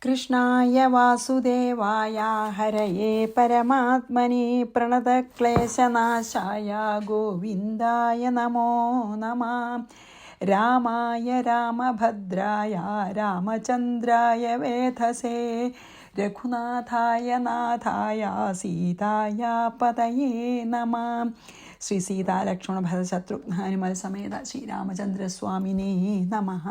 കൃഷ്ണായ വാസുദേവായ ഹരയേ പരമാത്മനെ പ്രണതക്ലേശനാശായ ഗോവിന്ദായ നമോ നമഃ. രാമായ രാമഭദ്രായ രാമചന്ദ്രായ വേധസേ രഘുനാഥായ നാഥായ സീതായ പതയേ നമഃ. ശ്രീ സീതാ ലക്ഷ്മണ ഭരത ശത്രുഘ്ന ഹനുമൽ സമേത ശ്രീരാമചന്ദ്രസ്വാമിനേ നമഃ.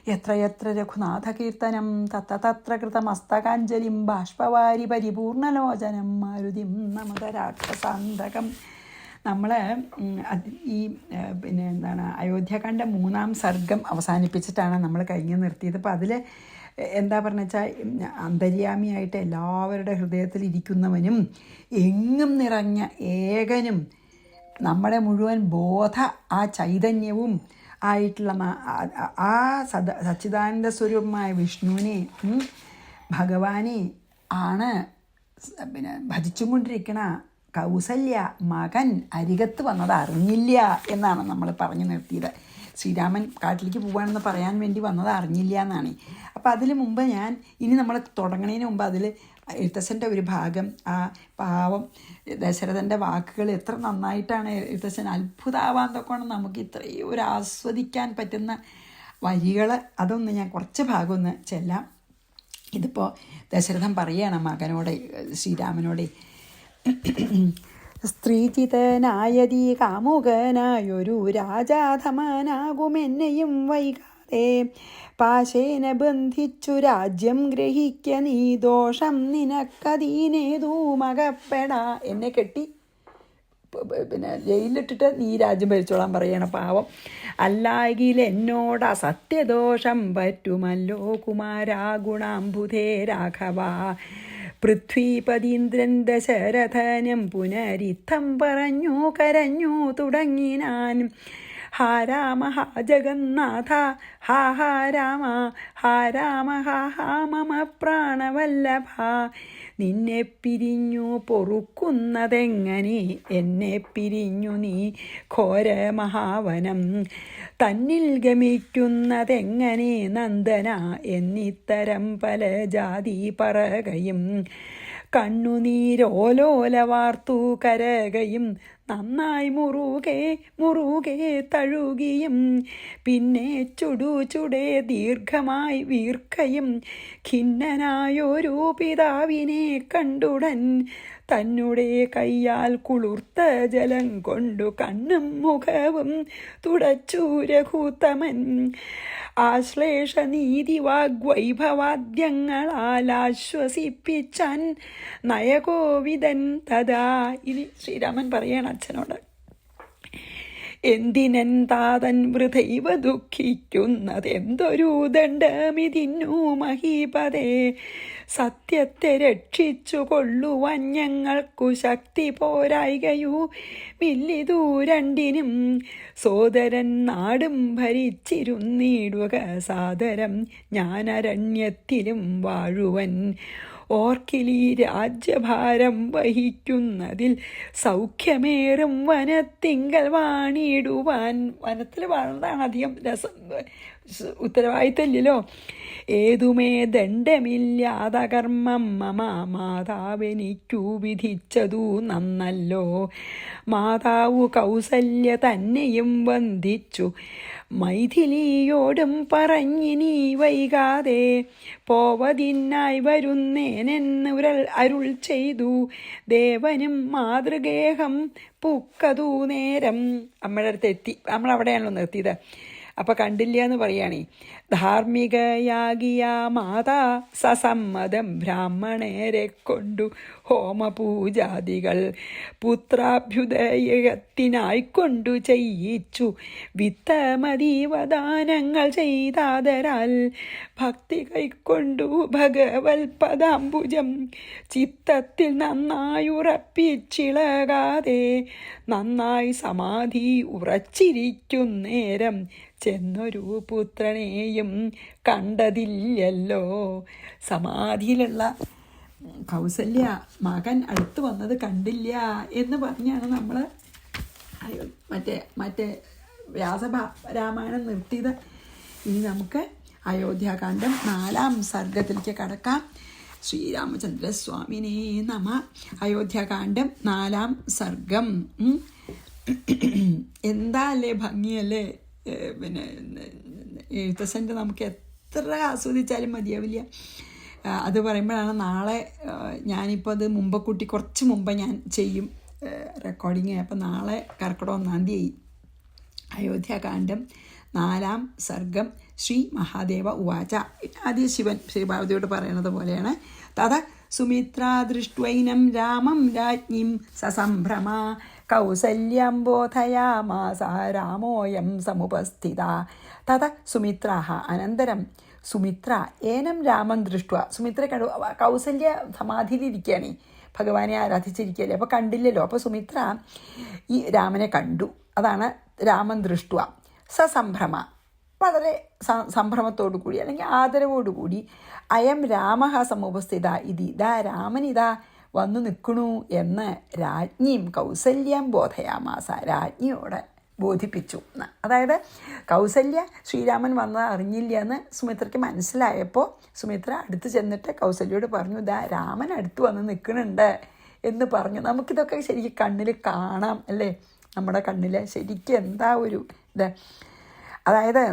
യത്ര യത്ര രഘുനാഥകീർത്തനം തത്ര തത്ര കൃതമസ്തകാഞ്ജലിം ബാഷ്പവാരി പരിപൂർണലോചനം മാരുതിം നമത രാക്ഷസാന്തകം. നമ്മൾ ഈ അയോധ്യകാണ്ഡ 3-ാം സർഗം അവസാനിപ്പിച്ചിട്ടാണ് നമ്മൾ കഴിഞ്ഞ് നിർത്തിയത്. അപ്പോൾ അതിൽ എന്താ പറഞ്ഞു വെച്ചാൽ, അന്തര്യാമിയായിട്ട് എല്ലാവരുടെ ഹൃദയത്തിൽ ഇരിക്കുന്നവനും എങ്ങും നിറഞ്ഞ ഏകനും നമ്മുടെ മുഴുവൻ ബോധ ആ ചൈതന്യവും ആയിട്ടുള്ള ആ സച്ചിദാനന്ദ സ്വരൂപമായ വിഷ്ണുവിനെ, ഭഗവാനെ ആണ് ഭജിച്ചും കൊണ്ടിരിക്കണ കൗസല്യ മകൻ അരികത്ത് വന്നത് അറിഞ്ഞില്ല എന്നാണ് നമ്മൾ പറഞ്ഞു നിർത്തിയത്. ശ്രീരാമൻ കാട്ടിലേക്ക് പോവുകയാണെന്ന് പറയാൻ വേണ്ടി വന്നത് അറിഞ്ഞില്ല എന്നാണ്. അപ്പോൾ അതിന് മുമ്പ് ഇനി നമ്മൾ തുടങ്ങുന്നതിന് മുമ്പ് അതിൽ എഴുത്തച്ഛൻ്റെ ഒരു ഭാഗം, ആ പാവം ദശരഥൻ്റെ വാക്കുകൾ എത്ര നന്നായിട്ടാണ് എഴുത്തച്ഛൻ, അത്ഭുതാവാന്തൊക്കെയാണ് നമുക്ക് ഇത്രയും ഒരു ആസ്വദിക്കാൻ പറ്റുന്ന വരികൾ. അതൊന്ന് ഞാൻ കുറച്ച് ഭാഗം ഒന്ന് ചെല്ലാം. ഇതിപ്പോൾ ദശരഥൻ പറയുകയാണ് മകനോട്, ശ്രീരാമനോട്, സ്ത്രീചിതനായതീ കാമുകനായൊരു രാജാധമനാകുമെന്നെയും വൈകാതെ പാശേന ബന്ധിച്ചു രാജ്യം ഗ്രഹിക്ക നീ ദോഷം നിനക്കതീനേതൂ മകപ്പെടാ. എന്നെ കെട്ടി ജയിലിലിട്ടിട്ട് നീ രാജ്യം ഭരിച്ചോളാൻ പറയണം പാവം. അല്ലായെങ്കിൽ എന്നോട് അസത്യദോഷം പറ്റുമല്ലോ കുമാരാ ഗുണാംബുധേ രാഘവ. പൃഥ്വീപതീന്ദ്രൻ ദശരഥനും പുനരിത്തം പറഞ്ഞു കരഞ്ഞു തുടങ്ങിനാൻ. ഹാ രാമ ഹാ ജഗന്നാഥ ഹാ ഹാ രാമ ഹാ രാമ ഹാ ഹാ മമ പ്രാണവല്ലഭ. നിന്നെ പിരിഞ്ഞു പൊറുക്കുന്നതെങ്ങനെ, എന്നെ പിരിഞ്ഞു നീ ഘോര മഹാവനം തന്നിൽ ഗമിക്കുന്നതെങ്ങനെ നന്ദന എന്നിത്തരം പല ജാതി പറകയും കണ്ണുനീരോലോലവാർത്തു കരകയും നന്നായി മുറുകെ തഴുകിയും പിന്നെ ചുടേ ദീർഘമായി വീർക്കയും ഖിന്നനായൊരു പിതാവിനെ കണ്ടുടൻ തന്നുടെ കയ്യാൽ കുളിർത്ത ജലം കൊണ്ടു കണ്ണും മുഖവും തുടച്ചു രഘുത്തമൻ. ആശ്ലേഷ നീതി വാഗ്വൈഭവാദ്യങ്ങളാൽ ആശ്വസിപ്പിച്ചാൻ നയകോവിദൻ തഥാ. ഇനി ശ്രീരാമൻ പറയണം അച്ഛനോട്, എന്തിനൻ താതൻ വൃഥൈവ ദുഃഖിക്കുന്നതെന്തൊരു ദണ്ഡമിതിന്നു മഹീപതേ. സത്യത്തെ രക്ഷിച്ചു കൊള്ളുവാൻ ഞങ്ങൾക്കു ശക്തി പോരായികയു മില്ലിതു രണ്ടിനും. സോദരൻ നാടും ഭരിച്ചിരുന്നിടുക സാദരം ഞാനരണ്യത്തിലും വാഴുവൻ. ഓർക്കിലി രാജ്യഭാരം വഹിക്കുന്നതിൽ സൗഖ്യമേറും വനത്തിങ്കൽ വാണിടുവാൻ. വനത്തിൽ വാഴുന്നതാണ് അധികം രസം, ഉത്തരവാദിത്തമില്ലല്ലോ. ഏതുമേ ദണ്ഡമില്ലാത കർമ്മം മമ മാതാവെനിക്കു വിധിച്ചതു നന്നല്ലോ. മാതാവു കൗസല്യ തന്നെയും വന്ദിച്ചു മൈഥിലിയോടും പറഞ്ഞിനി വൈകാതെ പോവതിനായി വരുന്നേനെന്ന് അരുൾ ചെയ്തു. ദേവനും മാതൃഗേഹം പുക്കതു നേരം. നമ്മുടെ അടുത്ത് എത്തി, നമ്മളവിടെയാണല്ലോ നിർത്തിയത്. അപ്പം കണ്ടില്ല എന്ന് പറയുകയാണേ. ധാർമ്മികയാകിയ മാതാ സസമ്മതം ബ്രാഹ്മണരെ കൊണ്ടു ഹോമപൂജാദികൾ പുത്രാഭ്യുദയത്തിനായിക്കൊണ്ടു ചെയ്യിച്ചു. വിത്തമതീവദാനങ്ങൾ ചെയ്താതരാൽ ഭക്തി കൈക്കൊണ്ടു ഭഗവത്പദാംബുജം ചിത്തത്തിൽ നന്നായുറപ്പിച്ചിളകാതെ നന്നായി സമാധി ഉറച്ചിരിക്കുന്നേരം ചെന്നൊരു പുത്രനെയും കണ്ടതില്ലല്ലോ. സമാധിയിലുള്ള കൗസല്യ മകൻ അടുത്ത് വന്നത് കണ്ടില്ല എന്ന് പറഞ്ഞാണ് നമ്മൾ മറ്റേ വ്യാസ രാമായണം നിർത്തിയത്. ഇനി നമുക്ക് അയോധ്യാകാന്ഡം 4-ാം സർഗത്തിലേക്ക് കടക്കാം. ശ്രീരാമചന്ദ്രസ്വാമിനേ നമ. അയോധ്യാകാന്ഡം 4-ാം സർഗം. എന്താ അല്ലേ ഭംഗിയല്ലേ. പിന്നെ എഴുത്തച്ഛൻ്റെ നമുക്ക് എത്ര ആസ്വദിച്ചാലും മതിയാവില്ല. അത് പറയുമ്പോഴാണ് നാളെ ഞാനിപ്പോൾ അത് കുറച്ച് മുമ്പ് ഞാൻ ചെയ്യും റെക്കോർഡിങ്. അപ്പം നാളെ കർക്കിടകം 1-ാം തീയതി അയോധ്യാകാന്ഡം 4-ാം സർഗം. ശ്രീ മഹാദേവ ഉവാച. ആദ്യം ശിവൻ ശ്രീപാർവതിയോട് പറയണത് പോലെയാണ്. തഥ സുമിത്ര ദൃഷ്ട്വൈനം രാമം രാജ്ഞിം സസംഭ്രമ കൗസല്യം ബോധയാമാസ രാമോയം സമുപസ്ഥിത. തഥ സുമിത്രാഹ അനന്തരം സുമിത്ര ഏനം രാമൻ ദൃഷ്ട. സുമിത്ര കണ്ടു. കൗസല്യ സമാധിയിലിരിക്കുകയാണ്, ഭഗവാനെ ആരാധിച്ചിരിക്കുകയല്ലേ, അപ്പോൾ കണ്ടില്ലല്ലോ. അപ്പോൾ സുമിത്ര ഈ രാമനെ കണ്ടു. അതാണ് രാമൻ ദൃഷ്ട. സസംഭ്രമ, വളരെ സംഭ്രമത്തോടു കൂടി അല്ലെങ്കിൽ ആദരവോടുകൂടി അയം രാമ സമുപസ്ഥിത ഇതി, ഇതാ രാമൻ ഇതാ വന്നു നിൽക്കണു എന്ന് രാജ്ഞിയും കൗസല്യം ബോധയാമാസ, രാജ്ഞിയോടെ ബോധിപ്പിച്ചു. അതായത് കൗസല്യ ശ്രീരാമൻ വന്നത് അറിഞ്ഞില്ല എന്ന് സുമിത്രയ്ക്ക് മനസ്സിലായപ്പോൾ സുമിത്ര അടുത്ത് ചെന്നിട്ട് കൗസല്യോട് പറഞ്ഞു, ഇതാ രാമൻ അടുത്ത് വന്ന് നിൽക്കുന്നുണ്ട് എന്ന് പറഞ്ഞു. നമുക്കിതൊക്കെ ശരിക്കും കണ്ണിൽ കാണാം അല്ലേ, നമ്മുടെ കണ്ണിൽ ശരിക്കും എന്താ ഒരു ഇത്. അതായത്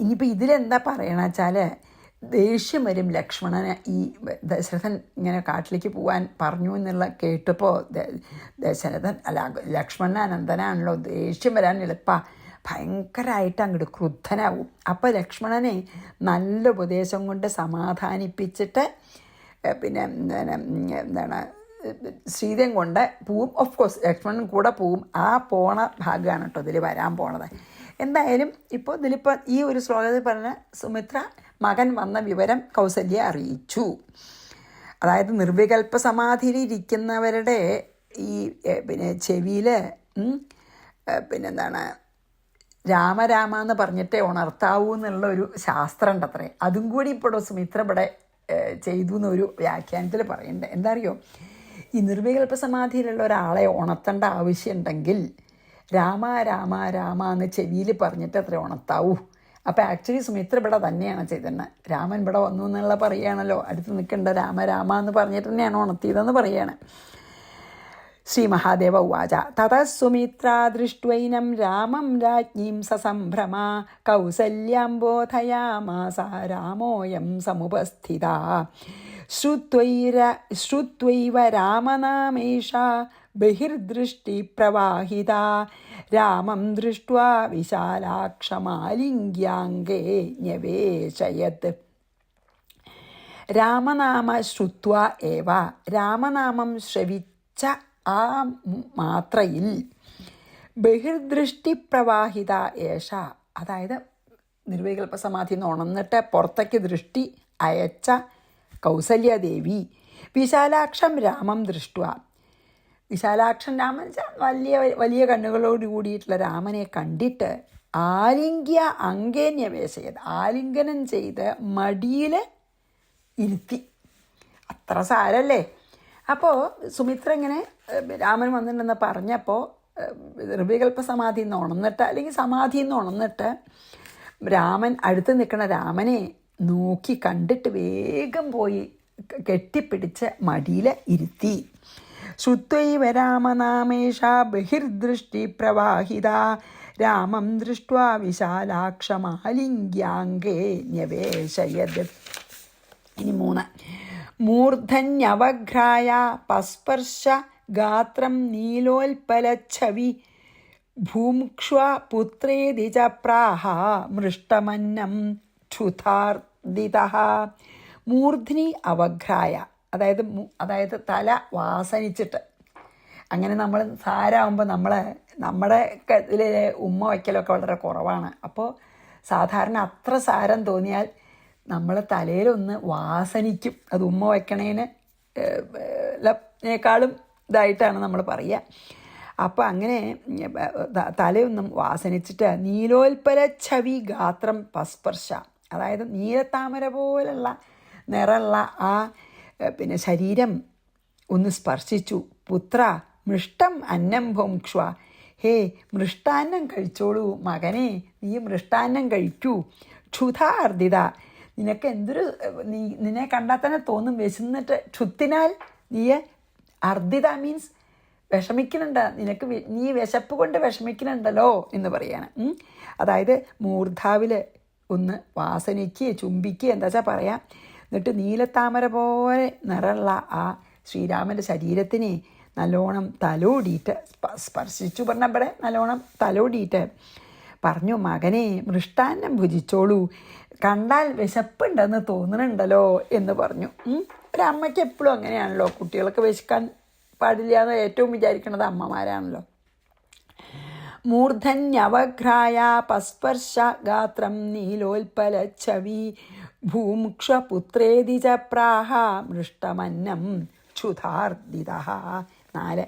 ഇനിയിപ്പോൾ ഇതിലെന്താ പറയണ വെച്ചാൽ, ദേഷ്യം വരും ലക്ഷ്മണന്. ഈ ദശരഥൻ ഇങ്ങനെ കാട്ടിലേക്ക് പോകാൻ പറഞ്ഞു എന്നുള്ള കേട്ടപ്പോൾ ദശരഥൻ ലക്ഷ്മണൻ അനന്തനാണല്ലോ, ദേഷ്യം വരാൻ എളുപ്പമാണ്, ഭയങ്കരമായിട്ട് അങ്ങോട്ട് ക്രുദ്ധനാവും. അപ്പോൾ ലക്ഷ്മണനെ നല്ല ഉപദേശം കൊണ്ട് സമാധാനിപ്പിച്ചിട്ട് പിന്നെ എന്താണ് സീതയും കൊണ്ട് പോവും. ഓഫ് കോഴ്സ് ലക്ഷ്മണൻ കൂടെ പോവും. ആ പോണ ഭാഗമാണ് കേട്ടോ ഇതിൽ വരാൻ പോണത്. എന്തായാലും ഇപ്പോൾ ഇതിലിപ്പോൾ ഈ ഒരു ശ്ലോകത്തിൽ പറഞ്ഞ സുമിത്ര മകൻ വന്ന വിവരം കൗസല്യെ അറിയിച്ചു. അതായത് നിർവികൽപ്പ സമാധിയിലിരിക്കുന്നവരുടെ ഈ പിന്നെ ചെവിയിൽ പിന്നെന്താണ് രാമരാമ എന്ന് പറഞ്ഞിട്ടേ ഉണർത്താവൂ എന്നുള്ള ഒരു ശാസ്ത്രം ഉണ്ട് അത്രേ. അതും കൂടി ഇപ്പോൾ സുമിത്ര ഇവിടെ ചെയ്തു എന്നൊരു വ്യാഖ്യാനത്തിൽ പറയുന്നുണ്ട്. എന്താ അറിയോ, ഈ നിർവികൽപ്പ സമാധിയിലുള്ള ഒരാളെ ഉണർത്തേണ്ട ആവശ്യമുണ്ടെങ്കിൽ രാമ രാമ രാമ എന്ന് ചെവിയിൽ പറഞ്ഞിട്ട് അത്ര ഉണർത്താവൂ. അപ്പോൾ ആക്ച്വലി സുമിത്ര ഇവിടെ തന്നെയാണ് ചെയ്തിരുന്നത്. രാമൻ ഇവിടെ വന്നു എന്നുള്ള പറയുകയാണല്ലോ, അടുത്ത് നിൽക്കേണ്ട രാമ രാമ എന്ന് പറഞ്ഞിട്ട് തന്നെയാണ് ഉണർത്തിയതെന്ന് പറയുകയാണ്. ശ്രീ മഹാദേവ ഉവാച. തത സുമിത്ര ദൃഷ്ട്വൈനം രാമം രാജ്ഞിം സസംഭ്രമ കൗസല്യം ബോധയാമാസ രാമോയം സമുപസ്ഥിത. ശ്രുത്വൈവ രാമനാമേഷ ബഹിർദൃഷ്ടി പ്രവാഹിത രാമം ദൃഷ്ട്വാ വിശാലാക്ഷമാലിംഗ്യാംഗേ ന്യവേശയത്. രാമനാമ ശ്രുത്വ ഏവ, രാമനാമം ശ്രവിച്ച ആ മാത്രയിൽ ബഹിർദൃഷ്ടി പ്രവാഹിത ഏഷ, അതായത് നിർവികൽപ്പ സമാധി എന്ന് ഉണർന്നിട്ട് പുറത്തേക്ക് ദൃഷ്ടി അയച്ച കൗസല്യാദേവി വിശാലാക്ഷം രാമം ദൃഷ്ട്വ, വിശാലാക്ഷൻ രാമൻ വലിയ വലിയ കണ്ണുകളോട് കൂടിയിട്ടുള്ള രാമനെ കണ്ടിട്ട് ആലിംഗ്യ അങ്കേന്യവേശയത്, ആലിംഗനം ചെയ്ത് മടിയിൽ ഇരുത്തി. അത്ര സാരല്ലേ. അപ്പോൾ സുമിത്ര ഇങ്ങനെ രാമൻ വന്നിട്ടുണ്ടെന്ന് പറഞ്ഞപ്പോൾ നിർവികൽപ്പ സമാധിയിൽ നിന്ന് ഉണർന്നിട്ട് അല്ലെങ്കിൽ സമാധിയിൽ നിന്ന് ഉണർന്നിട്ട് രാമൻ അടുത്ത് നിൽക്കുന്ന രാമനെ നോക്കി കണ്ടിട്ട് വേഗം പോയി കെട്ടിപ്പിടിച്ച് മടിയിൽ ഇരുത്തി. ശ്രുത്വൈവ രാമനാമേഷ ബഹിർദൃഷ്ടി പ്രവാഹിത രാമം ദൃഷ്ട്വാ വിശാലാക്ഷമാലിംഗ്യാംഗേ ന്യവേശയത്. ഇനി 3. മൂർധന്യവഘ്രായ പസ്പർശ ഗാത്രം നീലോൽപലച്ഛവി ഭൂംക്ഷ്വ പുത്രേതി ച പ്രാഹ മൃഷ്ടമന്നം ക്ഷുധാർദിതഃ. മൂർധ്നി അവഘ്രായ, അതായത് തല വാസനിച്ചിട്ട്. അങ്ങനെ നമ്മൾ സാരാകുമ്പോൾ നമ്മുടെ ഇതിൽ ഉമ്മ വയ്ക്കലൊക്കെ വളരെ കുറവാണ്. അപ്പോൾ സാധാരണ അത്ര സാരം തോന്നിയാൽ നമ്മൾ തലയിലൊന്ന് വാസനിക്കും. അത് ഉമ്മ വയ്ക്കണേനേക്കാളും ഇതായിട്ടാണ് നമ്മൾ പറയുക. അപ്പോൾ അങ്ങനെ തലയൊന്നും വാസനിച്ചിട്ട് നീലോൽപല ഛവി ഗാത്രം പസ്പർശ, അതായത് നീലത്താമര പോലുള്ള നിറമുള്ള ആ പിന്നെ ശരീരം ഒന്ന് സ്പർശിച്ചു. പുത്ര മൃഷ്ടം അന്നം ഭോങ്ക്ഷ്വ, ഹേ മൃഷ്ടാന്നം കഴിച്ചോളൂ മകനെ, നീ മൃഷ്ടാന്നം കഴിക്കൂ. ക്ഷുധാർദിത, നിനക്ക് എന്തൊരു നിന്നെ കണ്ടാൽ തന്നെ തോന്നും വിശന്നിട്ട്. ക്ഷുത്തിനാൽ നീ അർദ്ദിത മീൻസ് വിഷമിക്കുന്നുണ്ട്, നിനക്ക് നീ വിശപ്പ് കൊണ്ട് വിഷമിക്കുന്നുണ്ടല്ലോ എന്ന് പറയാണ്. അതായത് മൂർധാവിൽ ഒന്ന് വാസനിക്ക് ചുംബിക്ക് എന്താ വെച്ചാൽ പറയാം. എന്നിട്ട് നീലത്താമര പോലെ നിറമുള്ള ആ ശ്രീരാമൻ്റെ ശരീരത്തിനെ നല്ലോണം തലോടിയിട്ട് സ്പർശിച്ചു പറഞ്ഞവിടെ നല്ലോണം തലോടിയിട്ട് പറഞ്ഞു, മകനെ മൃഷ്ടാന്നം ഭുജിച്ചോളൂ, കണ്ടാൽ വിശപ്പുണ്ടെന്ന് തോന്നുന്നുണ്ടല്ലോ എന്ന് പറഞ്ഞു. ഒരമ്മയ്ക്ക് എപ്പോഴും അങ്ങനെയാണല്ലോ, കുട്ടികൾക്ക് വിശക്കാൻ പാടില്ല എന്ന് ഏറ്റവും വിചാരിക്കുന്നത് അമ്മമാരാണല്ലോ. മൂർധന്യവഘ്രായ പസ്പർശ ഗാത്രം നീലോൽപലച്ഛവി ഭൂമുക്ഷപുത്രേതി ച പ്രാഹ മൃഷ്ടമന്നം ക്ഷുധാർദിത. 4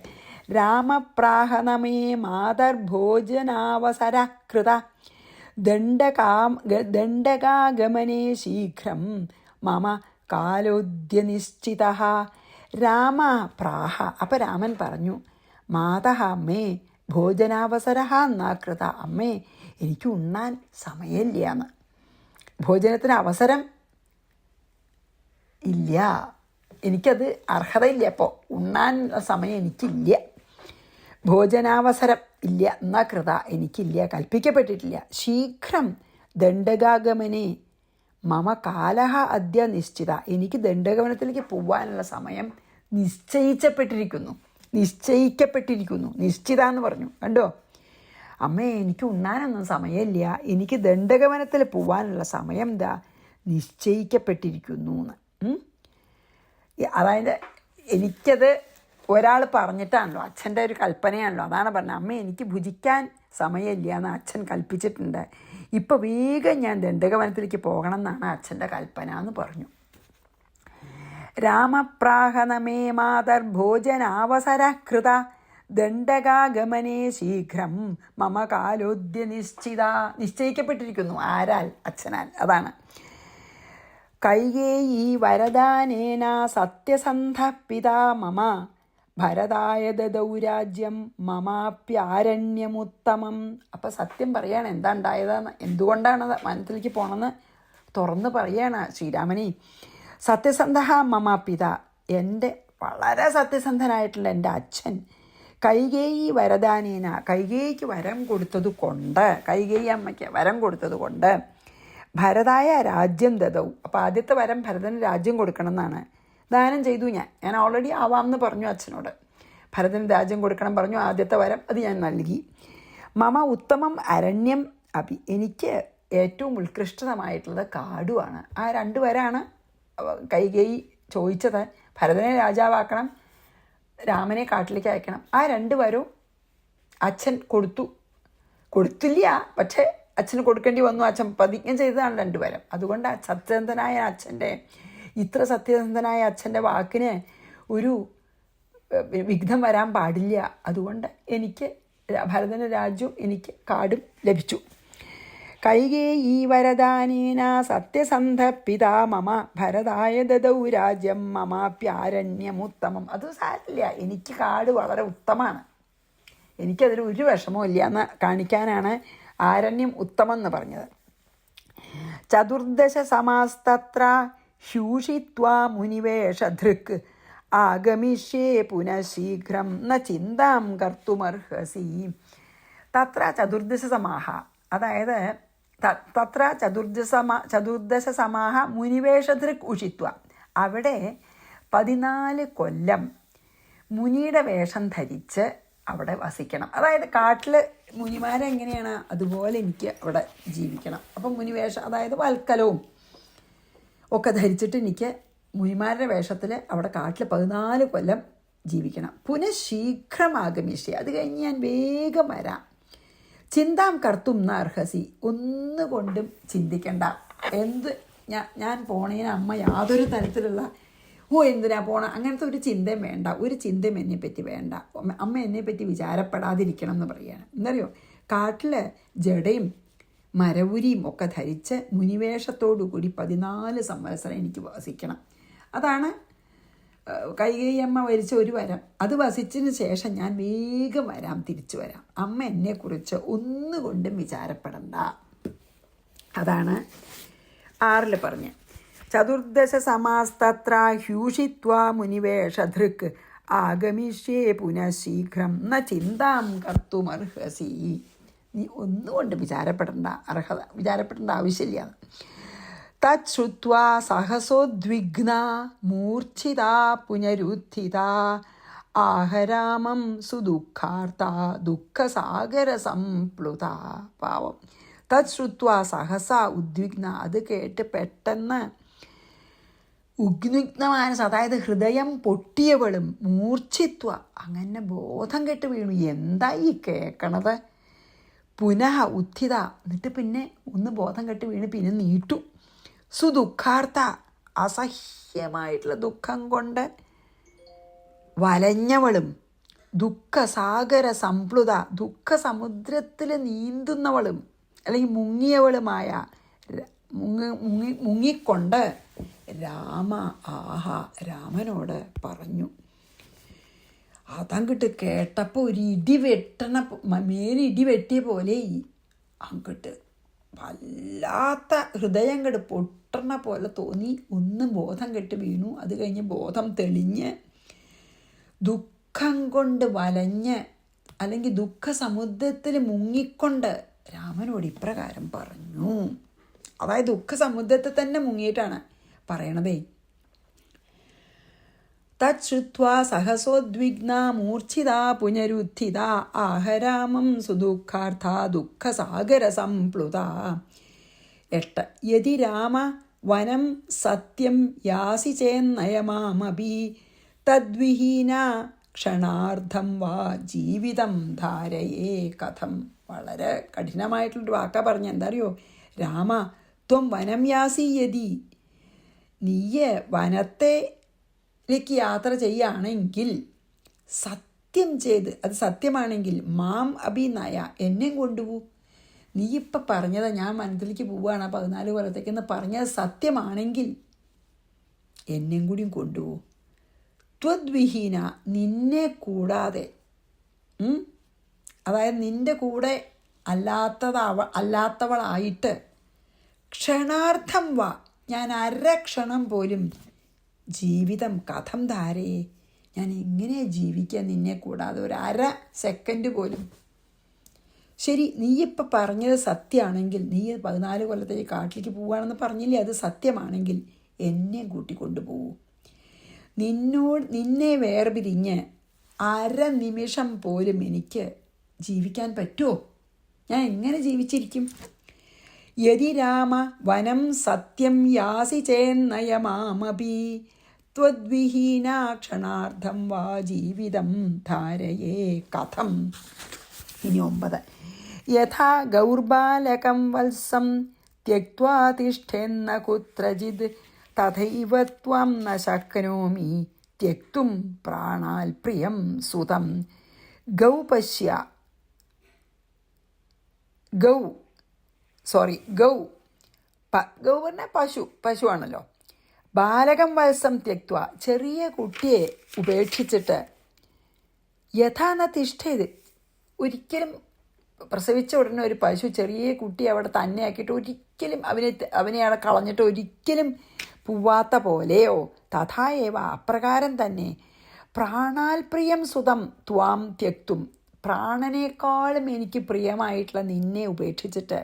രാമപ്രാഹനമേ മാതർഭോജനാവസര കൃത ദണ്ഡകാഗമനേ ശീഘ്രം മമ കാലോദ്യനിശ്ചിത. രാമ പ്രാഹ, അപ്പം രാമൻ പറഞ്ഞു, മാതഃ അമ്മേ ഭോജനാവസര എന്നാ കൃത, അമ്മേ എനിക്ക് ഉണ്ണാൻ സമയമില്ലയെന്ന്. ഭോജനത്തിന് അവസരം ഇല്ല, എനിക്കത് അർഹതയില്ല, അപ്പോൾ ഉണ്ണാൻ സമയം എനിക്കില്ല. ഭോജനാവസരം ഇല്ല എന്നാ കൃത, എനിക്കില്ല, കൽപ്പിക്കപ്പെട്ടിട്ടില്ല. ശീഘ്രം ദണ്ഡകാഗമനെ മമ കാലഹ അദ്യ നിശ്ചിത, എനിക്ക് ദണ്ഡകവനത്തിലേക്ക് പോവാനുള്ള സമയം നിശ്ചയിക്കപ്പെട്ടിരിക്കുന്നു. നിശ്ചിത എന്ന് പറഞ്ഞു, കണ്ടോ അമ്മേ, എനിക്ക് ഉണ്ണാനൊന്നും സമയമില്ല, എനിക്ക് ദണ്ഡകവനത്തിൽ പോവാനുള്ള സമയം നിശ്ചയിക്കപ്പെട്ടിരിക്കുന്നു എന്ന്. അതായത് എനിക്കത് ഒരാൾ പറഞ്ഞിട്ടാണല്ലോ, അച്ഛൻ്റെ ഒരു കൽപ്പനയാണല്ലോ, അതാണ് പറഞ്ഞത്. അമ്മ എനിക്ക് ഭുജിക്കാൻ സമയമില്ല എന്ന് അച്ഛൻ കൽപ്പിച്ചിട്ടുണ്ട്, ഇപ്പോൾ വേഗം ഞാൻ ദണ്ഡകവനത്തിലേക്ക് പോകണം എന്നാണ് അച്ഛൻ്റെ കൽപ്പന എന്ന് പറഞ്ഞു. രാമപ്രാഹനമേ മാതർഭോജനാവസര കൃത ദണ്ഡകാഗമനേ ശീഘ്രം മമ കാലോദ്യ നിശ്ചയിക്കപ്പെട്ടിരിക്കുന്നു. ആരാൽ? അച്ഛനാൽ. അതാണ് കൈകേയീ വരദാനേന സത്യസന്ധ പിതാ മമ ഭരതായ ദദൗ രാജ്യം മമാപ്യാരണ്യമുത്തമം. അപ്പം സത്യം പറയാണ് എന്താ ഉണ്ടായതെന്ന്, എന്തുകൊണ്ടാണ് വനത്തിലേക്ക് പോകണമെന്ന് തുറന്ന് പറയാണ് ശ്രീരാമനെ. സത്യസന്ധ മമ പിത, എൻ്റെ വളരെ സത്യസന്ധനായിട്ടുള്ള എൻ്റെ അച്ഛൻ കൈകേയി വരദാനേന, കൈകേയിക്ക് വരം കൊടുത്തത് കൊണ്ട്, കൈകേയി അമ്മയ്ക്ക് വരം കൊടുത്തത് കൊണ്ട് ഭരതായ രാജ്യം ദദൗ, അപ്പോൾ ആദ്യത്തെ വരം ഭരതന് രാജ്യം കൊടുക്കണം എന്നാണ്. ദാനം ചെയ്തു ഞാൻ ഓൾറെഡി ആവാമെന്ന് പറഞ്ഞു അച്ഛനോട്. ഭരതന് രാജ്യം കൊടുക്കണം പറഞ്ഞു, ആദ്യത്തെ വരം അത് ഞാൻ നൽകി. മമ ഉത്തമം അരണ്യം അഭി, എനിക്ക് ഏറ്റവും ഉത്കൃഷ്ടമായിട്ടുള്ളത് കാടുമാണ്. ആ 2 വരാണ് കൈകേയി ചോദിച്ചത്. ഭരതനെ രാജാവാക്കണം, രാമനെ കാട്ടിലേക്ക് അയക്കണം. ആ 2 വരവും അച്ഛൻ കൊടുത്തില്ല, പക്ഷേ അച്ഛന് കൊടുക്കേണ്ടി വന്നു. അച്ഛൻ പ്രതിജ്ഞ ചെയ്തതാണ് 2 വരം. അതുകൊണ്ട് സത്യസന്ധനായ അച്ഛൻ്റെ, ഇത്ര സത്യസന്ധനായ അച്ഛൻ്റെ വാക്കിന് ഒരു വിഘ്നം വരാൻ പാടില്ല. അതുകൊണ്ട് എനിക്ക് ഭരതന് രാജ്യവും എനിക്ക് കാടും ലഭിച്ചു. കൈകേയീ വരദാനേന സത്യസന്ധ പിതാ മമ ഭരതായ ദദൗ രാജ്യം മമാപ്യാരണ്യമുത്തമം. അത് സാരില്ല, എനിക്ക് കാട് വളരെ ഉത്തമമാണ്, എനിക്കതിൽ ഒരു വിഷമവും ഇല്ല എന്ന് കാണിക്കാനാണ് ആരണ്യം ഉത്തമം എന്ന് പറഞ്ഞത്. 14 സമാസ്തത്ര ഹ്യൂഷിത്വാ മുനിവേഷധൃക് ആഗമിഷ്യേ പുനഃശീഘ്രം ന ചിന്താം കർത്തുമർഹസി. തത്ര 14 സമാഹ, അതായത് തത്ര 14 സമാഹ മുനിവേഷധൃക് ഉഷിത്വ, അവിടെ 14 കൊല്ലം മുനിയുടെ വേഷം ധരിച്ച് അവിടെ വസിക്കണം. അതായത് കാട്ടിൽ മുനിമാരെങ്ങനെയാണ് അതുപോലെ എനിക്ക് അവിടെ ജീവിക്കണം. അപ്പം മുനിവേഷം, അതായത് വൽക്കലവും ഒക്കെ ധരിച്ചിട്ട് എനിക്ക് മുനിമാരുടെ വേഷത്തിൽ അവിടെ കാട്ടിൽ 14 കൊല്ലം ജീവിക്കണം. പുനഃശീഘ്രം ആഗമിഷ്യ, അത് കഴിഞ്ഞ് ഞാൻ വേഗം വരാം. ചിന്താം കർത്തും ന അർഹസി, ഒന്നുകൊണ്ടും ചിന്തിക്കണ്ട. ഞാൻ പോണേന് അമ്മ യാതൊരു തരത്തിലുള്ള എന്തിനാ പോണം അങ്ങനത്തെ ഒരു ചിന്തയും വേണ്ട, ഒരു ചിന്തയും എന്നെപ്പറ്റി വേണ്ട. അമ്മ എന്നെപ്പറ്റി വിചാരപ്പെടാതിരിക്കണം എന്ന് പറയുകയാണ്. എന്തറിയോ, കാട്ടിൽ ജടയും മരവുരിയും ഒക്കെ ധരിച്ച് മുനിവേഷത്തോടു കൂടി 14 സംവത്സരം എനിക്ക് വസിക്കണം. അതാണ് കൈകേയിയമ്മ വരിച്ച ഒരു വരം, അത് വസിച്ചതിന് ശേഷം ഞാൻ വേഗം വരാം, തിരിച്ചു വരാം. അമ്മ എന്നെക്കുറിച്ച് ഒന്നുകൊണ്ടും വിചാരപ്പെടണ്ട. അതാണ് 6 പറഞ്ഞ്. ചതുർദശ സമാസ്തത്ര ഹ്യൂഷിത്വാ മുനിവേഷധൃക് ആഗമിഷ്യേ പുനഃശീഘ്രം ന ചിന്താം കർത്തുമർഹസി. നീ ഒന്നുകൊണ്ട് വിചാരപ്പെടേണ്ട ആവശ്യമില്ല. തച്ഛ്രുത്വാ സഹസോദ്വിഗ്ന മൂർച്ഛിതാ പുനരുത്ഥിത ആഹരാമം സുദുഃഖാർത്ത ദുഃഖസാഗര സംപ്ലുത. പാവം. തച്ഛ്രുത്വാ സഹസ ഉദ്വിഗ്ന, അത് കേട്ട് പെട്ടെന്ന് ഉദ്വിഗ്നമാനസ്, അതായത് ഹൃദയം പൊട്ടിയവളും, മൂർച്ഛിത്വ, അങ്ങനെ ബോധം കെട്ട് വീണു. എന്താ ഈ കേൾക്കണത്? പുനഃ ഉത്ഥിത, എന്നിട്ട് പിന്നെ ഒന്ന് ബോധം കെട്ട് വീണ് പിന്നെ നീട്ടു. സുദുഃഖാർത്ത, അസഹ്യമായിട്ടുള്ള ദുഃഖം കൊണ്ട് വലഞ്ഞവളും, ദുഃഖസാഗര സംപ്ലുത, ദുഃഖസമുദ്രത്തിൽ നീന്തുന്നവളും അല്ലെങ്കിൽ മുങ്ങിയവളുമായ മുങ്ങിക്കൊണ്ട് രാമ രാമനോട് പറഞ്ഞു. അതങ്ങട്ട് കേട്ടപ്പോൾ ഒരു ഇടി വെട്ടിയ പോലെ അങ്ങോട്ട് വല്ലാത്ത ഹൃദയം അങ്ങോട്ട് പൊട്ടണ പോലെ തോന്നി. ഒന്ന് ബോധം കെട്ട് വീണു. അത് കഴിഞ്ഞ് ബോധം തെളിഞ്ഞ് ദുഃഖം കൊണ്ട് വലഞ്ഞ് അല്ലെങ്കിൽ ദുഃഖസമുദ്രത്തിൽ മുങ്ങിക്കൊണ്ട് രാമനോട് ഇപ്രകാരം പറഞ്ഞു. അതായത് ദുഃഖസമുദ്രത്തിൽ തന്നെ മുങ്ങിയിട്ടാണ് പറയണതേ. തച്ഛ്രുത്വാ സഹസോദ്വിഗ്ന മൂർച്ഛിത പുനരുത്ഥിത ആഹരാമം സുദുഃഖാർത്ഥ ദുഃഖസാഗര സംപ്ലുത. 8 യതി രാമ വനം സത്യം യാസി ചേന്നയമാമപി തദ്വിഹീന ക്ഷണാർദ്ധം വാ ജീവിതം ധാരയേ കഥം. വളരെ കഠിനമായിട്ടുള്ളൊരു വാക്കാ പറഞ്ഞ. എന്താ അറിയോ? രാമ ത്വം വനം യാസി യതി, നീയെ വനത്തിലേക്ക് യാത്ര ചെയ്യുകയാണെങ്കിൽ, സത്യം ചെയ്ത്, അത് സത്യമാണെങ്കിൽ, മാം അഭിനയ, എന്നെയും കൊണ്ടുപോകും. നീ ഇപ്പം പറഞ്ഞത് ഞാൻ വനത്തിലേക്ക് പോവുകയാണ് 14 കൊല്ലത്തേക്കെന്ന് പറഞ്ഞത് സത്യമാണെങ്കിൽ എന്നെയും കൂടിയും കൊണ്ടുപോകും. ത്വദ്വിഹീന, നിന്നെ കൂടാതെ, അതായത് നിൻ്റെ കൂടെ അല്ലാത്തവളായിട്ട്, ക്ഷണാർത്ഥം വാ, ഞാൻ അരക്ഷണം പോലും ജീവിതം കഥം ധാരയെ, ഞാൻ എങ്ങനെ ജീവിക്കാൻ നിന്നെ കൂടാതെ ഒരു അര സെക്കൻഡ് പോലും. ശരി, നീ ഇപ്പം പറഞ്ഞത് സത്യമാണെങ്കിൽ, നീ 14 കൊല്ലത്തേക്ക് കാട്ടിലേക്ക് പോവുകയാണെന്ന് പറഞ്ഞില്ലേ, അത് സത്യമാണെങ്കിൽ എന്നെ കൂട്ടിക്കൊണ്ടുപോകൂ. നിന്നെ വേർപിരിഞ്ഞ് അര നിമിഷം പോലും എനിക്ക് ജീവിക്കാൻ പറ്റുമോ? ഞാൻ എങ്ങനെ ജീവിച്ചിരിക്കും? യതി രാമ വനം സത്യം യാസി ചേന്നയമാമപി ത്വദ്വിഹീന ക്ഷണാർദ്ധം വാ ജീവിതം ധാരയേ കഥം. ഇനി 9 യഥാ ഗൗർബാലകം വത്സം ത്യക്ത്വാ തിഷ്ഠേന്ന കുത്രചിത് തഥൈവ ത്വം ന ശക്നോമി ത്യക്തും പ്രാണാൽ പ്രിയം സുതം. ഗൗ പറഞ്ഞാൽ പശുവാണല്ലോ. ബാലകം വത്സം ത്യക്ത്വ, ചെറിയ കുട്ടിയെ ഉപേക്ഷിച്ചിട്ട്, യഥാന തിഷ്ഠേത്, ഒരിക്കലും പ്രസവിച്ച ഉടനെ ഒരു പശു ചെറിയ കുട്ടിയെ അവിടെ തന്നെ ആക്കിയിട്ട് ഒരിക്കലും അവനെ അവിടെ കളഞ്ഞിട്ട് ഒരിക്കലും പോവാത്ത പോലെയോ, തഥായേവ, അപ്രകാരം തന്നെ, പ്രാണാൽ പ്രിയം സുതം ത്വാം ത്യക്തും, പ്രാണനേക്കാളും എനിക്ക് പ്രിയമായിട്ടുള്ള നിന്നെ ഉപേക്ഷിച്ചിട്ട്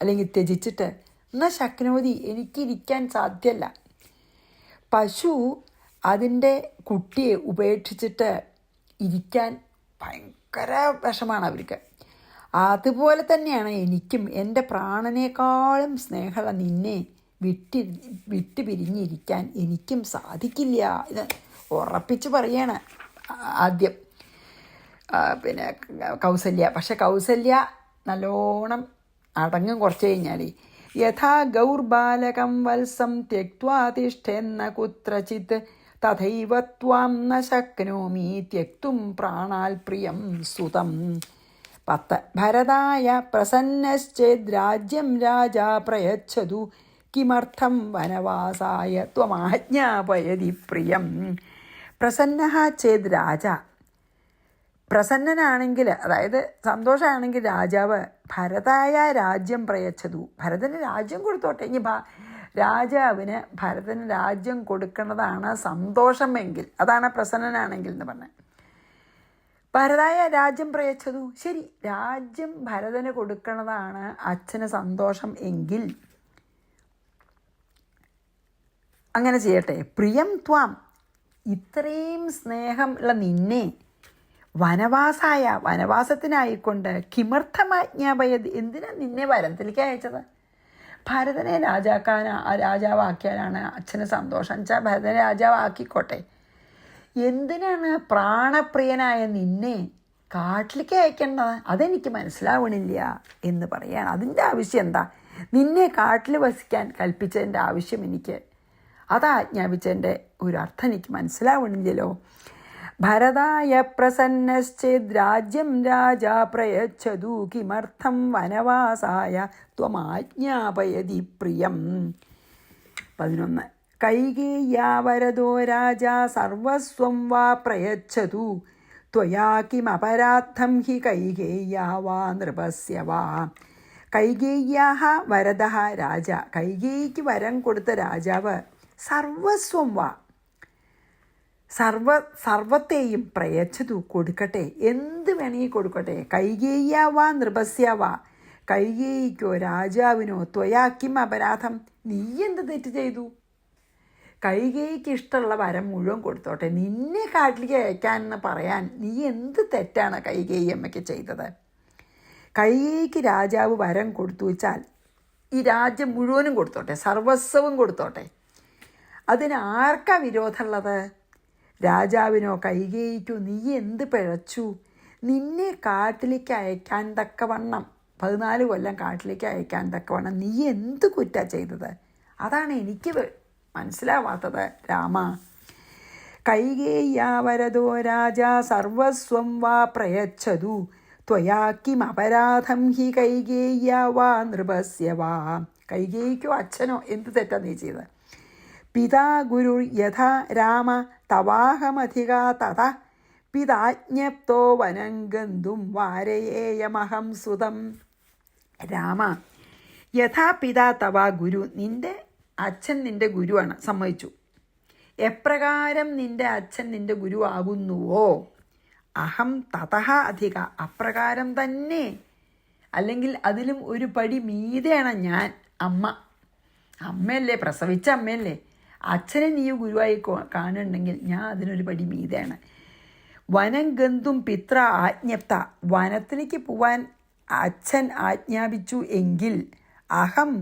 അല്ലെങ്കിൽ ത്യജിച്ചിട്ട്, ന ശക്നോതി, എനിക്കിരിക്കാൻ സാധ്യമല്ല. പശു അതിൻ്റെ കുട്ടിയെ ഉപേക്ഷിച്ചിട്ട് ഇരിക്കാൻ ഭയങ്കര വിഷമാണ് അവർക്ക്. അതുപോലെ തന്നെയാണ് എനിക്കും എൻ്റെ പ്രാണനേക്കാളും സ്നേഹമുള്ള നിന്നെ വിട്ട് പിരിഞ്ഞിരിക്കാൻ എനിക്കും സാധിക്കില്ല. ഇത് ഉറപ്പിച്ച് പറയാണ് ആദ്യം പിന്നെ കൗസല്യ. പക്ഷെ കൗസല്യ നല്ലോണം അടങ്ങും കുറച്ച് കഴിഞ്ഞാൽ. യഥാ ഗൗർബാലകം വത്സം ത്യക്ത്വാ തിഷ്ഠേന്ന കുത്രചിത് തഥൈവ ത്വാം ന ശക്നോമി ത്യക്തും പ്രാണാൽ പ്രിയം സുതം. 10 ഭരതായ പ്രസന്നശ്ചേദ് രാജ്യം രാജാ പ്രയച്ഛതു കിമർത്ഥം വനവാസായ ത്വമാജ്ഞാപയതി പ്രിയം. പ്രസന്നഃ ചേത് രാജ, പ്രസന്നനാണെങ്കിൽ, അതായത് സന്തോഷമാണെങ്കിൽ രാജാവ് ഭരതായ രാജ്യം പ്രയച്ഛതു, ഭരതന് രാജ്യം കൊടുത്തോട്ടെ. ഇനി രാജാവിന് ഭരതന് രാജ്യം കൊടുക്കുന്നതാണ് സന്തോഷമെങ്കിൽ, അതാണ് പ്രസന്നനാണെങ്കിൽ എന്ന് പറഞ്ഞത്. ഭരതായ രാജ്യം പ്രയച്ഛതു, ശരി, രാജ്യം ഭരതന് കൊടുക്കുന്നതാണ് അച്ഛന് സന്തോഷം എങ്കിൽ അങ്ങനെ ചെയ്യട്ടെ. പ്രിയം ത്വാം, ഇത്രയും സ്നേഹമുള്ള നിന്നെ വനവാസത്തിനായിക്കൊണ്ട് കിമർത്ഥമാജ്ഞാപയത്, എന്തിനാ നിന്നെ വനത്തിലേക്ക് അയച്ചത്? ഭരതനെ രാജാവാക്കിയാലാണ് അച്ഛന് സന്തോഷം വെച്ചാൽ ഭരതനെ രാജാവാക്കിക്കോട്ടെ. എന്തിനാണ് പ്രാണപ്രിയനായ നിന്നെ കാട്ടിലേക്ക് അയക്കേണ്ടത്? അതെനിക്ക് മനസ്സിലാവണില്ല എന്ന് പറയാണ്. അതിൻ്റെ ആവശ്യം എന്താ? നിന്നെ കാട്ടിൽ വസിക്കാൻ കൽപ്പിച്ചതിൻ്റെ ആവശ്യം എനിക്ക്, അതാ ആജ്ഞാപിച്ചതിൻ്റെ ഒരു അർത്ഥം എനിക്ക് മനസ്സിലാവണില്ലല്ലോ. ഭരതായ പ്രസന്നശ്ചേദ് രാജ്യം രാജാ പ്രയച്ഛതു കിമർത്ഥം വനവാസായ ത്വമാജ്ഞാപയതി പ്രിയം. 11. കൈകേയ്യാവരദോ രാജാ സർവസ്വം വാ പ്രയച്ഛതു ത്വയാ കിമപരാധം ഹി കൈകേയ്യാ വാ നൃപസ്യ വാ. കൈകേയ്യാഹ വരദഃ രാജ, കൈകേയിക്ക് വരം കൊടുത്ത രാജാവ് സർവസ്വം വാ, സർവത്തെയും പ്രയച്ഛതു കൊടുക്കട്ടെ, എന്ത് വേണമെങ്കിൽ കൊടുക്കട്ടെ. കൈകേയ്യാ വാ നൃപസ്യ വാ, കൈകേയിക്കോ രാജാവിനോ ത്വയാ കിം അപരാധം, നീ എന്ത് തെറ്റ് ചെയ്തു? കൈകേയിക്ക് ഇഷ്ടമുള്ള വരം മുഴുവൻ കൊടുത്തോട്ടെ, നിന്നെ കാട്ടിലേക്ക് അയക്കാനെന്ന് പറയാൻ നീ എന്ത് തെറ്റാണ് കൈകേയി അമ്മയ്ക്ക് ചെയ്തത്? കൈകേയിക്ക് രാജാവ് വരം കൊടുത്തു വെച്ചാൽ ഈ രാജ്യം മുഴുവനും കൊടുത്തോട്ടെ, സർവസ്വവും കൊടുത്തോട്ടെ. അതിന് ആർക്കാ വിരോധമുള്ളത്? രാജാവിനോ കൈകേയിക്കോ നീ എന്ത് പിഴച്ചു? നിന്നെ കാട്ടിലേക്ക് അയക്കാൻ തക്കവണ്ണം 14 കൊല്ലം കാട്ടിലേക്ക് അയക്കാൻ തക്കവണ്ണം നീ എന്ത് കുറ്റാ ചെയ്തത്? അതാണ് എനിക്ക് മനസ്സിലാവാത്തത് രാമ. കൈകേയ്യാവരദോ രാജാ സർവസ്വം വാ പ്രയച്ഛതു ത്വയാ കിം അപരാധം ഹി കൈകേയ്യാ വാ നൃപസ്യ വാ. കൈകേയിക്കോ അച്ഛനോ എന്ത് തെറ്റാ നീ ചെയ്തത്? പിതാ ഗുരു യഥാ രാമ തവാഹമധികാ തഥ പിതാജ്ഞപ്തോ വനം ഗന്തും വാരയേയമഹം സുതം. രാമ, യഥാ പിതാ തവാ ഗുരു, നിൻ്റെ അച്ഛൻ നിൻ്റെ ഗുരുവാണ്, സമ്മതിച്ചു. എപ്രകാരം നിൻ്റെ അച്ഛൻ നിൻ്റെ ഗുരു ആകുന്നുവോ അഹം തതഹ അധിക, അപ്രകാരം തന്നെ, അല്ലെങ്കിൽ അതിലും ഒരു പടി മീതെയാണ് ഞാൻ. അമ്മയല്ലേ, പ്രസവിച്ച അമ്മയല്ലേ, അച്ഛനെ നീ ഗുരുവായി കാണുന്നുണ്ടെങ്കിൽ ഞാൻ അതിനൊരു പടി മീതെയാണ്. വനം ഗന്തും പിത്ര ആജ്ഞപ്ത, വനത്തിലേക്ക് പോവാൻ അച്ഛൻ ആജ്ഞാപിച്ചു എങ്കിൽ അഹം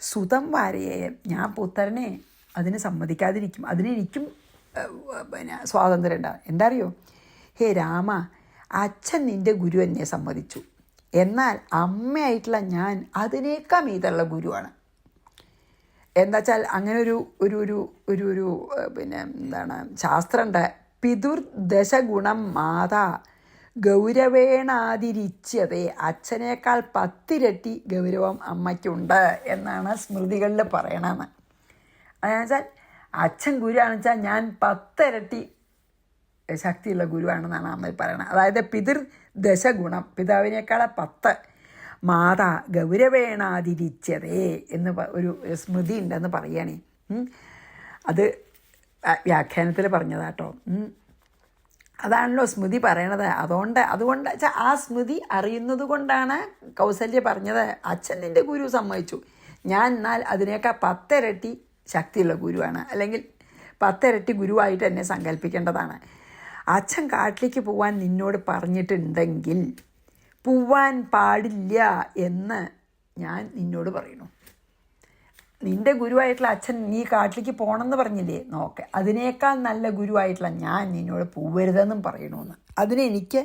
സുതം വാരയേയം, ഞാൻ പുത്രനെ അതിന് സമ്മതിക്കാതിരിക്കും, അതിനെനിക്കും സ്വാതന്ത്ര്യം ഉണ്ടാകും. എന്താ അറിയോ? ഹേ രാമ, അച്ഛൻ നിൻ്റെ ഗുരു എന്നെ സമ്മതിച്ചു, എന്നാൽ അമ്മയായിട്ടുള്ള ഞാൻ അതിനേക്കാൾ മീതുള്ള ഗുരുവാണ്. എന്താ വെച്ചാൽ അങ്ങനെ ഒരു ഒരു ഒരു ഒരു ഒരു എന്താണ് ശാസ്ത്രമുണ്ട്. പിതുർദശഗുണം മാതാ ഗൗരവേണാതിരിച്ചതേ, അച്ഛനേക്കാൾ 10 ഇരട്ടി ഗൗരവം അമ്മയ്ക്കുണ്ട് എന്നാണ് സ്മൃതികളിൽ പറയണമെന്ന്. അതെന്നുവെച്ചാൽ അച്ഛൻ ഗുരുവാണെന്ന് വെച്ചാൽ ഞാൻ 10 ഇരട്ടി ശക്തിയുള്ള ഗുരുവാണെന്നാണ് അമ്മ പറയണത്. അതായത് പിതൃദശഗുണം, പിതാവിനേക്കാൾ 10, മാതാ ഗൗരവേണാതിരിച്ചതേ എന്ന് ഒരു സ്മൃതി ഉണ്ടെന്ന് പറയുകയാണേ. അത് വ്യാഖ്യാനത്തിൽ പറഞ്ഞതാട്ടോ. അതാണല്ലോ സ്മൃതി പറയണത്. അതുകൊണ്ട് വെച്ചാൽ ആ സ്മൃതി അറിയുന്നത് കൊണ്ടാണ് കൗസല്യ പറഞ്ഞത് അച്ഛൻ നിൻ്റെ ഗുരു സമ്മതിച്ചു, ഞാൻ എന്നാൽ അതിനേക്കാൾ 10 ഇരട്ടി ശക്തിയുള്ള ഗുരുവാണ്, അല്ലെങ്കിൽ 10 ഇരട്ടി ഗുരുവായിട്ട് എന്നെ സങ്കല്പിക്കേണ്ടതാണ്. അച്ഛൻ കാട്ടിലേക്ക് പോവാൻ നിന്നോട് പറഞ്ഞിട്ടുണ്ടെങ്കിൽ പോവാൻ പാടില്ല എന്ന് ഞാൻ നിന്നോട് പറയുന്നു. നിൻ്റെ ഗുരുവായിട്ടുള്ള അച്ഛൻ നീ കാട്ടിലേക്ക് പോകണമെന്ന് പറഞ്ഞില്ലേ, നോക്കെ അതിനേക്കാൾ നല്ല ഗുരുവായിട്ടുള്ള ഞാൻ നിന്നോട് പോവരുതെന്നും പറയണമെന്ന്. അതിനെനിക്ക്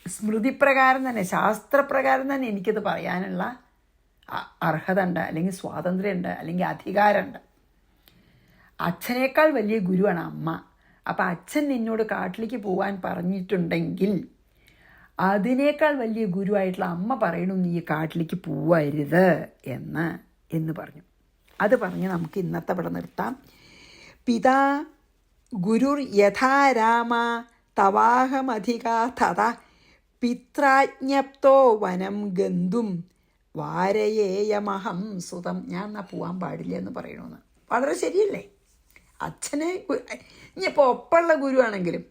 സ്മൃതിപ്രകാരം തന്നെ, ശാസ്ത്രപ്രകാരം തന്നെ എനിക്കത് പറയാനുള്ള അർഹത ഉണ്ട്, അല്ലെങ്കിൽ സ്വാതന്ത്ര്യമുണ്ട്, അല്ലെങ്കിൽ അധികാരമുണ്ട്. അച്ഛനേക്കാൾ വലിയ ഗുരുവാണ് അമ്മ. അപ്പം അച്ഛൻ നിന്നോട് കാട്ടിലേക്ക് പോകാൻ പറഞ്ഞിട്ടുണ്ടെങ്കിൽ അതിനേക്കാൾ വലിയ ഗുരുവായിട്ടുള്ള അമ്മ പറയണു നീ കാട്ടിലേക്ക് പോവരുത് എന്ന് പറഞ്ഞു. അത് പറഞ്ഞ് നമുക്ക് ഇന്നത്തെ ഇവിടെ നിർത്താം. പിതാ ഗുരുർ യഥാ രാമ തവാഹമധികാ തഥ പിത്രാജ്ഞപ്തോ വനം ഗന്തും വാരയേയമഹം സുതം. ഞാൻ എന്നാൽ പോകാൻ പാടില്ല എന്ന് പറയണമെന്ന്. വളരെ ശരിയല്ലേ? അച്ഛനെ ഇനിയിപ്പോൾ ഒപ്പമുള്ള ഗുരുവാണെങ്കിലും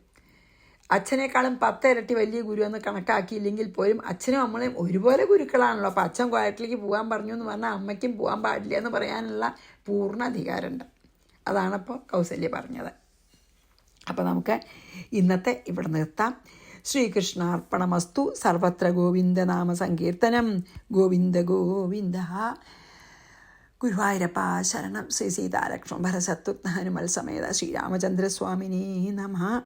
അച്ഛനേക്കാളും 10 ഇരട്ടി വലിയ ഗുരു എന്ന് കണക്കാക്കിയില്ലെങ്കിൽ പോലും അച്ഛനും അമ്മയും ഒരുപോലെ ഗുരുക്കളാണല്ലോ. അപ്പോൾ അച്ഛൻ കോയട്ടിലേക്ക് പോകാൻ പറഞ്ഞു എന്ന് പറഞ്ഞാൽ അമ്മയ്ക്കും പോകാൻ പാടില്ല എന്ന് പറയാനുള്ള പൂർണ്ണ അധികാരമുണ്ട്. അതാണിപ്പോൾ കൗസല്യ പറഞ്ഞത്. അപ്പോൾ നമുക്ക് ഇന്നത്തെ ഇവിടെ നിർത്താം. ശ്രീകൃഷ്ണാർപ്പണമസ്തു. സർവത്ര ഗോവിന്ദനാമ സങ്കീർത്തനം. ഗോവിന്ദ ഗോവിന്ദ. ഗുരുവായൂരപ്പ ശരണം. ശ്രീ സീതാലക്ഷ്മണ ഭരസത്വജ്ഞ ഹനുമൽ സമേത ശ്രീരാമചന്ദ്രസ്വാമിനേ നമഃ.